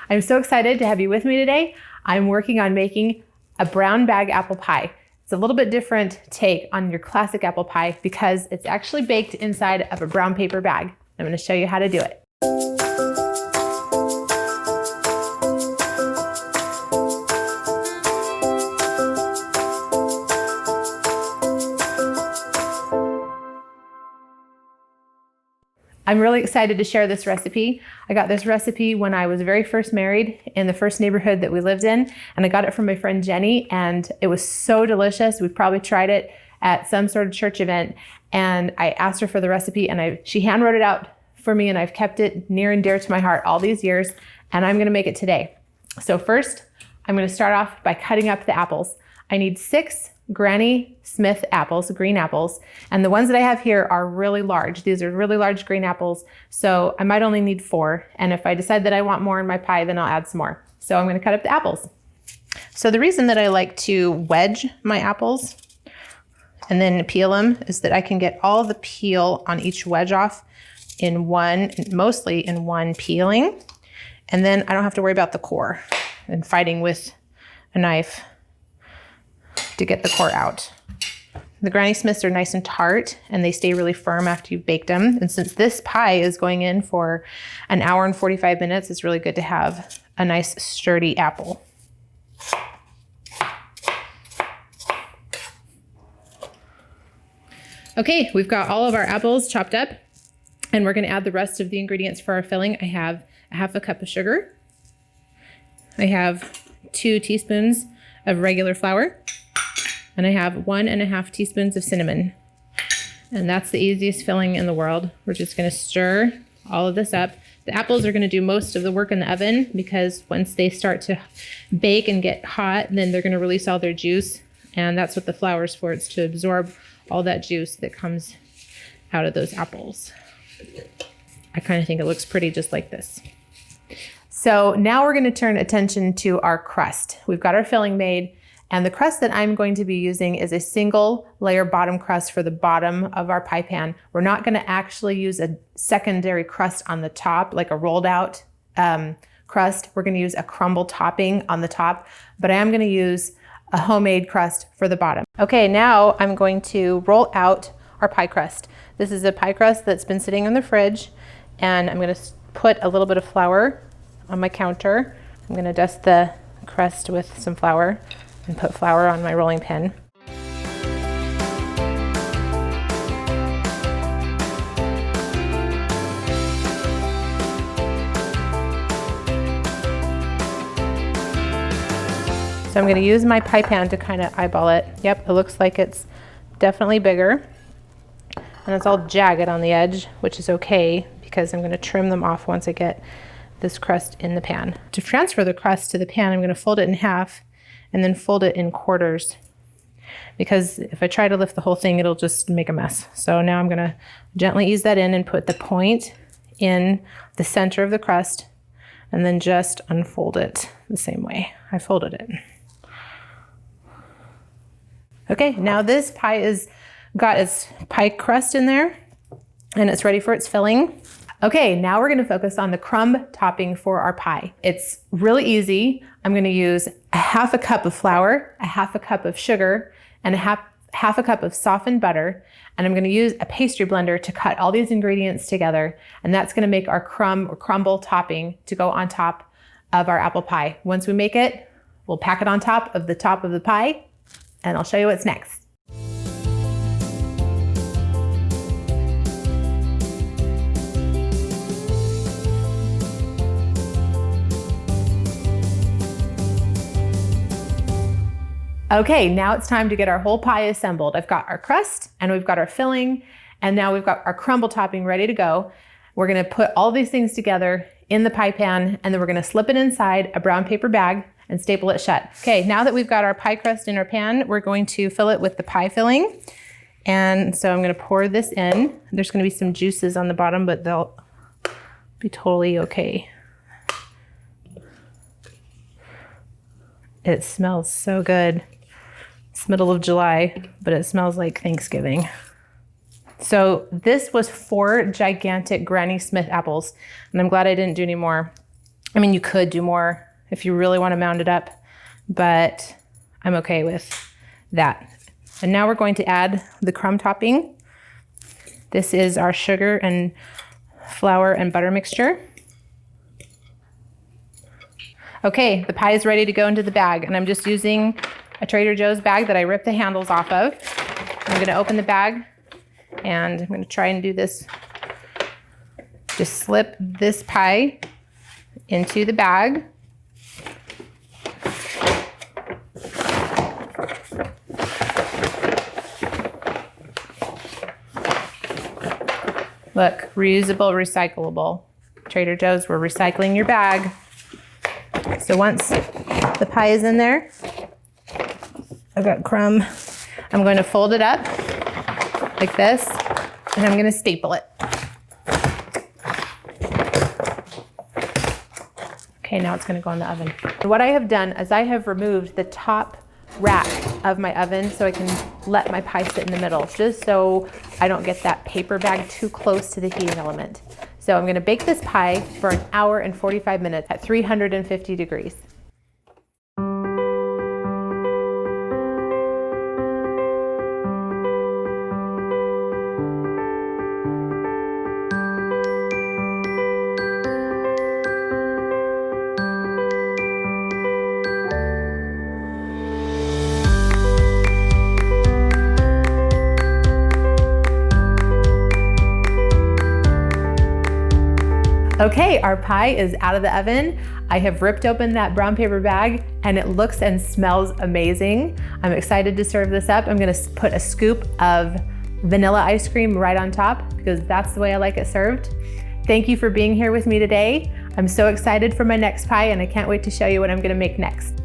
I'm so excited to have you with me today. I'm working on making a brown bag apple pie. It's a little bit different take on your classic apple pie because it's actually baked inside of a brown paper bag. I'm going to show you how to do it. I'm really excited to share this recipe. I got this recipe when I was very first married in the first neighborhood that we lived in, and I got it from my friend Jenny, and it was so delicious. We probably tried it at some sort of church event, and I asked her for the recipe, and she hand wrote it out for me, and I've kept it near and dear to my heart all these years, and I'm gonna make it today. So first, I'm gonna start off by cutting up the apples. I need 6 Granny Smith apples, green apples, and the ones that I have here are really large. These are really large green apples, so I might only need 4, and if I decide that I want more in my pie, then I'll add some more. So I'm gonna cut up the apples. So the reason that I like to wedge my apples and then peel them is that I can get all the peel on each wedge off in one, mostly in one peeling, and then I don't have to worry about the core and fighting with a knife to get the core out. The Granny Smiths are nice and tart, and they stay really firm after you've baked them. And since this pie is going in for an hour and 45 minutes, it's really good to have a nice sturdy apple. Okay, we've got all of our apples chopped up, and we're gonna add the rest of the ingredients for our filling. I have a half a cup of sugar. I have 2 teaspoons of regular flour. And I have 1.5 teaspoons of cinnamon. And that's the easiest filling in the world. We're just gonna stir all of this up. The apples are gonna do most of the work in the oven because once they start to bake and get hot, then they're gonna release all their juice. And that's what the flour's for. It's to absorb all that juice that comes out of those apples. I kind of think it looks pretty just like this. So now we're gonna turn attention to our crust. We've got our filling made. And the crust that I'm going to be using is a single layer bottom crust for the bottom of our pie pan. We're not gonna actually use a secondary crust on the top, like a rolled out crust. We're gonna use a crumble topping on the top, but I am gonna use a homemade crust for the bottom. Okay, now I'm going to roll out our pie crust. This is a pie crust that's been sitting in the fridge, and I'm gonna put a little bit of flour on my counter. I'm gonna dust the crust with some flour and put flour on my rolling pin. So I'm gonna use my pie pan to kind of eyeball it. Yep, it looks like it's definitely bigger. And it's all jagged on the edge, which is okay because I'm gonna trim them off once I get this crust in the pan. To transfer the crust to the pan, I'm gonna fold it in half and then fold it in quarters, because if I try to lift the whole thing, it'll just make a mess. So now I'm gonna gently ease that in and put the point in the center of the crust and then just unfold it the same way I folded it. Okay, now this pie is got its pie crust in there and it's ready for its filling. Okay, now we're gonna focus on the crumb topping for our pie. It's really easy. I'm gonna use a half a cup of flour, a half a cup of sugar, and a half a cup of softened butter. And I'm gonna use a pastry blender to cut all these ingredients together. And that's gonna make our crumb or crumble topping to go on top of our apple pie. Once we make it, we'll pack it on top of the pie, and I'll show you what's next. Okay, now it's time to get our whole pie assembled. I've got our crust and we've got our filling, and now we've got our crumble topping ready to go. We're gonna put all these things together in the pie pan, and then we're gonna slip it inside a brown paper bag and staple it shut. Okay, now that we've got our pie crust in our pan, we're going to fill it with the pie filling. And so I'm gonna pour this in. There's gonna be some juices on the bottom, but they'll be totally okay. It smells so good. It's middle of July, but it smells like Thanksgiving. So this was 4 gigantic Granny Smith apples, and I'm glad I didn't do any more. I mean, you could do more if you really want to mound it up, but I'm okay with that. And now we're going to add the crumb topping. This is our sugar and flour and butter mixture. Okay, the pie is ready to go into the bag, and I'm just using a Trader Joe's bag that I ripped the handles off of. I'm gonna open the bag, and I'm gonna try and do this. Just slip this pie into the bag. Look, reusable, recyclable. Trader Joe's, we're recycling your bag. So once the pie is in there, I've got crumb. I'm going to fold it up like this, and I'm going to staple it. Okay, now it's going to go in the oven. What I have done is I have removed the top rack of my oven so I can let my pie sit in the middle, just so I don't get that paper bag too close to the heating element. So I'm going to bake this pie for 1 hour and 45 minutes at 350 degrees. Okay, our pie is out of the oven. I have ripped open that brown paper bag and it looks and smells amazing. I'm excited to serve this up. I'm gonna put a scoop of vanilla ice cream right on top because that's the way I like it served. Thank you for being here with me today. I'm so excited for my next pie and I can't wait to show you what I'm gonna make next.